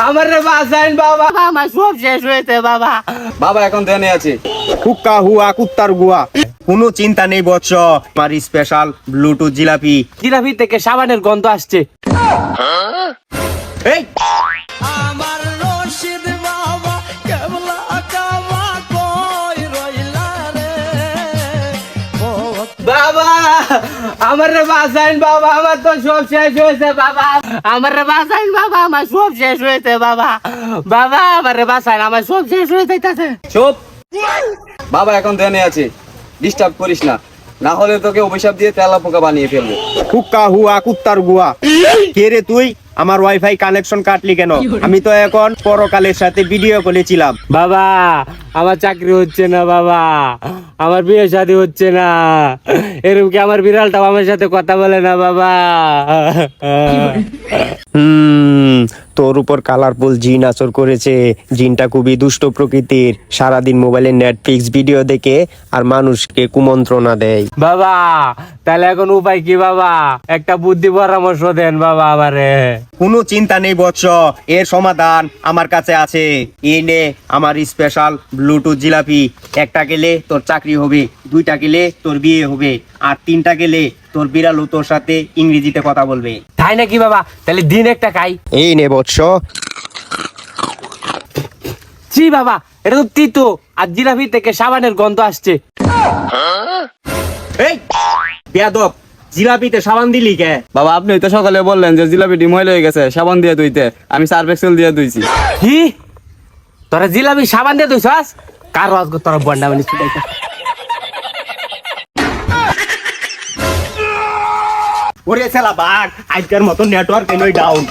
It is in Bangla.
আমার রে বাঁচাইন বাবা, আমার সব শেষ হয়েছে বাবা। বাবা এখন ধ্যানে আছে। হুক্কা হুয়া কুত্তার গুয়া, কোনো চিন্তা নেই বৎস, আমার স্পেশাল ব্লুটুথ জিলাপি। জিলাপি থেকে সাবানের গন্ধ আসছে। এই আমার রশিদ বাবা কেবলা কাবা কই রইলা রে বাবা আমার রে বাঁচাইন বাবা, আমার তো সব শেষ হয়েছে বাবা। আমার রে বাঁচাইন বাবা, আমার সব শেষ হয়েছে বাবা। বাবা আমার রে বাঁচাইন, আমার সব শেষ হয়ে যাইতাছে। চুপ। বাবা এখন ধ্যানে আছে, ডিস্টার্ব করিস না, না হলে তোকে অভিশাপ দিয়ে তেলা পোকা বানিয়ে ফেলবে। হুক্কা হুয়া কুত্তার গুয়া। কে রে তুই? আমার ওয়াইফাই কানেকশন কাটলি কেন? আমি তো এখন পরকালের সাথে ভিডিও করেছিলাম। বাবা আমার চাকরি হচ্ছে না বাবা, আমার বিয়ে শাদী হচ্ছে না, এরকম কি আমার বিড়ালটাও আমার সাথে কথা বলে না বাবা? তোর উপর কালারফুল জিন আসর করেছে। জিনটা খুবই দুষ্ট প্রকৃতির, সারাদিন মোবাইলে নেটফ্লিক্স ভিডিও দেখে আর মানুষকে কুমন্ত্রণা দেয়। বাবা তাহলে এখন উপায় কি বাবা? একটা বুদ্ধি পরামর্শ দেন বাবা আমারে। কোনো চিন্তা নেই বৎস, এর সমাধান আমার কাছে আছে। এই নে আমার স্পেশাল ব্লুটুথ জিলাপি। একটা গেলে তোর চাকরি হবে, দুইটা গেলে তোর বিয়ে হবে, আর তিনটা গেলে তোর বিড়ালও তোর সাথে ইংরেজিতে কথা বলবে। তাই নাকি বাবা? তাহলে দিন একটা খাই। এই নে বৎস। জি বাবা, এটা তো তিতো, আর জিলাপি থেকে সাবানের গন্ধ আসছে। এই বেয়াদব, জিলাপিতে সাবান দিলি কে? বাবা আপনি তো সকালে বললেন যে জিলাপিটি ময়লা হয়ে গেছে, সাবান দিয়ে ধুইতে, আমি সার্ফ এক্সেল দিয়ে ধুইছি। কি তোরা জিলাপি সাবান দিয়ে ধুইছাস? কার আজকে তোরা বন্ডা মানে ছুটাইছা? ওরে শালা বাঘ, আজকের মতো নেটওয়ার্ক এনই ডাউন।